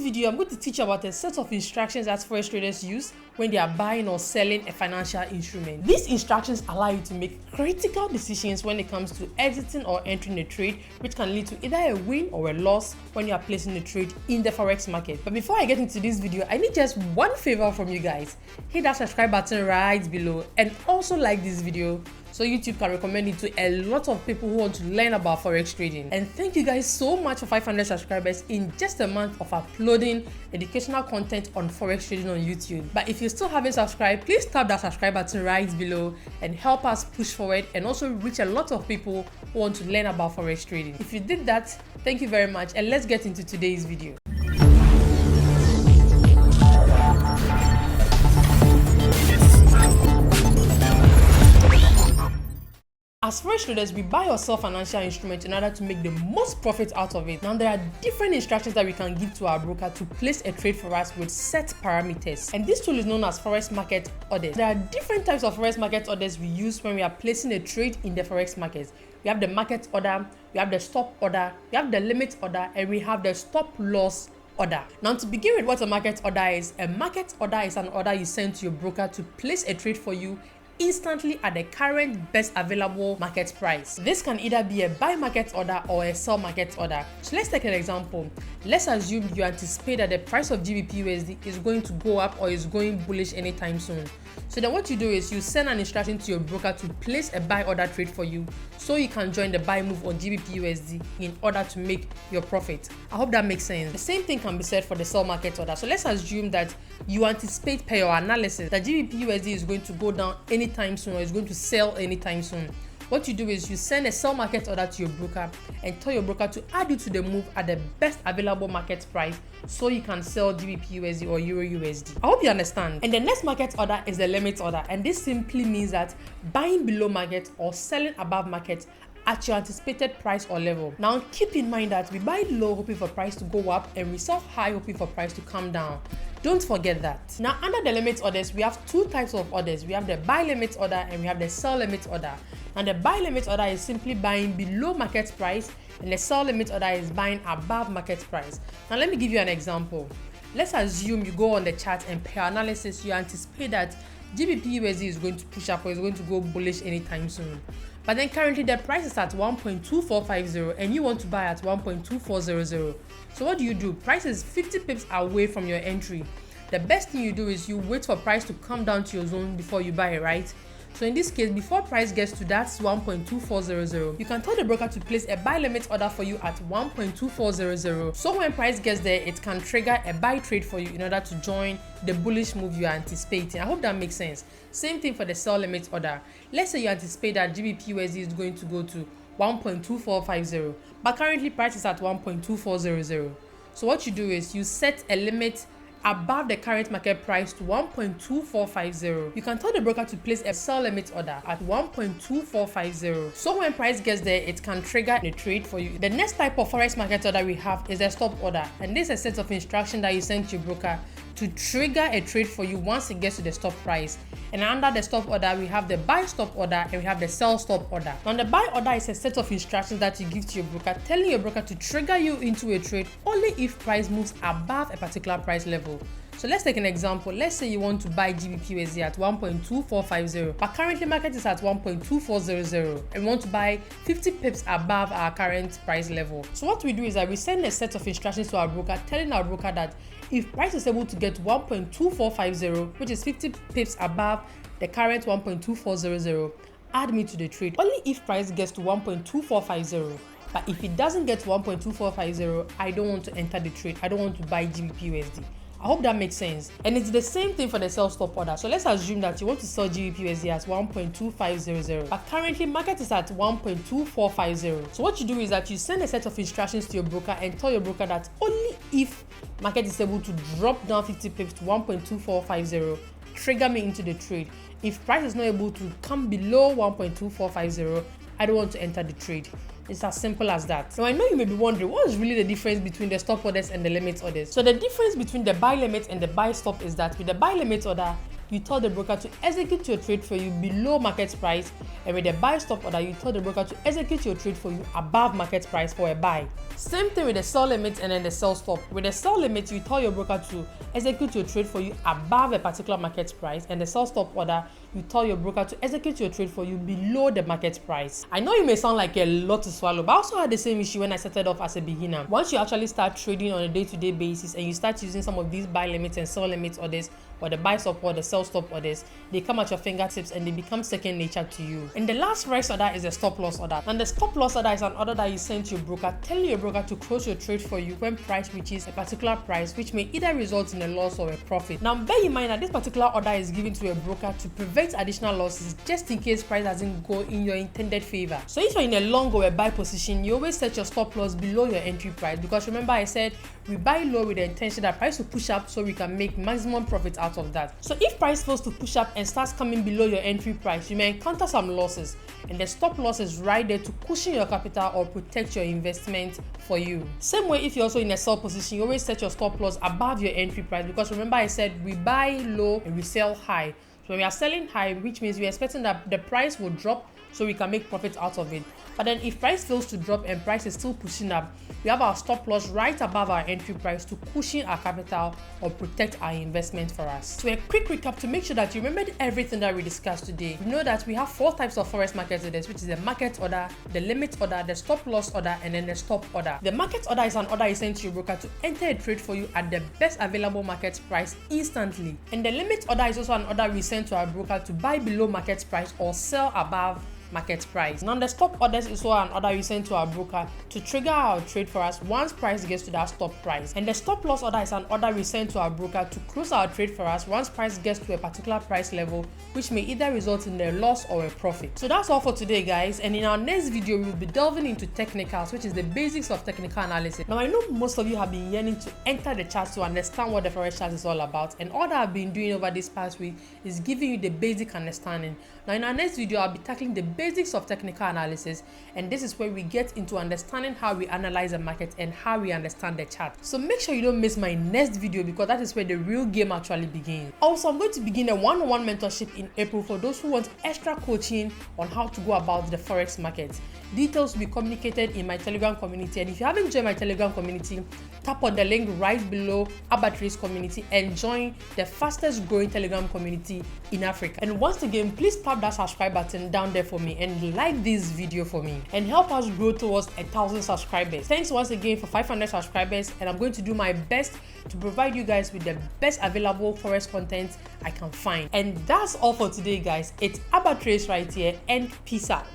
video, I'm going to teach you about a set of instructions that forex traders use when they are buying or selling a financial instrument. These instructions allow you to make critical decisions when it comes to exiting or entering a trade, which can lead to either a win or a loss when you are placing a trade in the forex market. But before I get into this video, I need just one favor from you guys. Hit that subscribe button right below and also like this video so YouTube can recommend it to a lot of people who want to learn about forex trading. And thank you guys so much for 500 subscribers in just a month of uploading educational content on forex trading on YouTube. But if you still haven't subscribed, please tap that subscribe button right below and help us push forward and also reach a lot of people who want to learn about forex trading. If you did that, thank you very much, and let's get into today's video. As forex traders, we buy or sell financial instruments in order to make the most profit out of it. Now, there are different instructions that we can give to our broker to place a trade for us with set parameters. And this tool is known as Forex Market orders. There are different types of Forex Market orders we use when we are placing a trade in the forex market. We have the market order, we have the stop order, we have the limit order, and we have the stop loss order. Now, to begin with, what a market order is, a market order is an order you send to your broker to place a trade for you instantly at the current best available market price. This can either be a buy market order or a sell market order. So let's take an example. Let's assume you anticipate that the price of GBP/USD is going to go up or is going bullish anytime soon. So then what you do is you send an instruction to your broker to place a buy order trade for you so you can join the buy move on GBP/USD in order to make your profit. I hope that makes sense. The same thing can be said for the sell market order. So let's assume that you anticipate per your analysis that GBP/USD is going to go down anytime soon or is going to sell anytime soon. What you do is you send a sell market order to your broker and tell your broker to add you to the move at the best available market price so you can sell GBP/USD or EUR/USD. I hope you understand. And the next market order is the limit order, and this simply means that buying below market or selling above market at your anticipated price or level. Now, keep in mind that we buy low hoping for price to go up and we sell high hoping for price to come down. Don't forget that. Now, under the limit orders, we have two types of orders. We have the buy limit order and we have the sell limit order. And the buy limit order is simply buying below market price, and the sell limit order is buying above market price. Now, let me give you an example. Let's assume you go on the chart and per analysis, you anticipate that GBP/USD is going to push up or is going to go bullish anytime soon. But then currently the price is at 1.2450 and you want to buy at 1.2400. So what do? Price is 50 pips away from your entry. The best thing you do is you wait for price to come down to your zone before you buy, right? So in this case, before price gets to that 1.2400, you can tell the broker to place a buy limit order for you at 1.2400. So when price gets there, it can trigger a buy trade for you in order to join the bullish move you are anticipating. I hope that makes sense. Same thing for the sell limit order. Let's say you anticipate that GBP/USD is going to go to 1.2450, but currently price is at 1.2400. So what you do is you set a limit above the current market price to 1.2450. You can tell the broker to place a sell limit order at 1.2450. So when price gets there, it can trigger the trade for you. The next type of forex market order we have is a stop order, and this is a set of instructions that you send to your broker to trigger a trade for you once it gets to the stop price. And under the stop order, we have the buy stop order and we have the sell stop order. Now, the buy order is a set of instructions that you give to your broker, telling your broker to trigger you into a trade only if price moves above a particular price level. So let's take an example. Let's say you want to buy GBP/USD at 1.2450, but currently market is at 1.2400 and we want to buy 50 pips above our current price level. So what we do is that we send a set of instructions to our broker, telling our broker that if price is able to get 1.2450, which is 50 pips above the current 1.2400, add me to the trade only if price gets to 1.2450. But if it doesn't get to 1.2450, I don't want to enter the trade. I don't want to buy GBP/USD. I hope that makes sense. And it's the same thing for the sell stop order. So let's assume that you want to sell GBP/USD at 1.2500, but currently market is at 1.2450. So what you do is that you send a set of instructions to your broker and tell your broker that only if market is able to drop down 50 pips to 1.2450, trigger me into the trade. If price is not able to come below 1.2450, I don't want to enter the trade. It's as simple as that. Now, I know you may be wondering, what is really the difference between the stop orders and the limit orders? So the difference between the buy limit and the buy stop is that with the buy limit order, you tell the broker to execute your trade for you below market price, and with the buy stop order, you tell the broker to execute your trade for you above market price for a buy. Same thing with the sell limit and then the sell stop. With the sell limit, you tell your broker to execute your trade for you above a particular market price, and the sell stop order, you tell your broker to execute your trade for you below the market price. I know it may sound like a lot to swallow, but I also had the same issue when I started off as a beginner. Once you actually start trading on a day-to-day basis and you start using some of these buy limits and sell limits orders, or the buy stop or the sell stop orders, they come at your fingertips and they become second nature to you. And the last Forex order is a stop loss order. And the stop loss order is an order that you send to your broker, telling your broker to close your trade for you when price reaches a particular price, which may either result in a loss or a profit. Now bear in mind that this particular order is given to a broker to prevent additional losses just in case price doesn't go in your intended favor. So if you're in a long or a buy position, you always set your stop loss below your entry price, because remember I said we buy low with the intention that price will push up so we can make maximum profit out of that. So if price fails to push up and starts coming below your entry price, you may encounter some losses, and the stop loss is right there to cushion your capital or protect your investment for you. Same way, if you're also in a sell position, you always set your stop loss above your entry price, because remember I said we buy low and we sell high. So when we are selling high, which means we're expecting that the price will drop so we can make profit out of it. But then if price fails to drop and price is still pushing up, we have our stop loss right above our entry price to cushion our capital or protect our investment for us. So a quick recap to make sure that you remembered everything that we discussed today. You know that we have 4 types of Forex market orders, which is the market order, the limit order, the stop loss order, and then the stop order. The market order is an order you send to your broker to enter a trade for you at the best available market price instantly. And the limit order is also an order we send to our broker to buy below market price or sell above market price. Now the stop orders is also an order we send to our broker to trigger our trade for us once price gets to that stop price. And the stop loss order is an order we send to our broker to close our trade for us once price gets to a particular price level, which may either result in a loss or a profit. So that's all for today, guys, and in our next video we'll be delving into technicals, which is the basics of technical analysis. Now I know most of you have been yearning to enter the chart to understand what the Forex chart is all about, and all that I've been doing over this past week is giving you the basic understanding. Now in our next video I'll be tackling the basics of technical analysis, and this is where we get into understanding how we analyze the market and how we understand the chart. So make sure you don't miss my next video, because that is where the real game actually begins. Also, I'm going to begin a one-on-one mentorship in April for those who want extra coaching on how to go about the Forex market. Details will be communicated in my Telegram community, and if you haven't joined my Telegram community, tap on the link right below Abatrace community and join the fastest growing Telegram community in Africa. And once again, please tap that subscribe button down there for me and like this video for me and help us grow towards 1,000 subscribers. Thanks once again for 500 subscribers, and I'm going to do my best to provide you guys with the best available Forex content I can find. And that's all for today, guys. It's Abatrace right here, and peace out.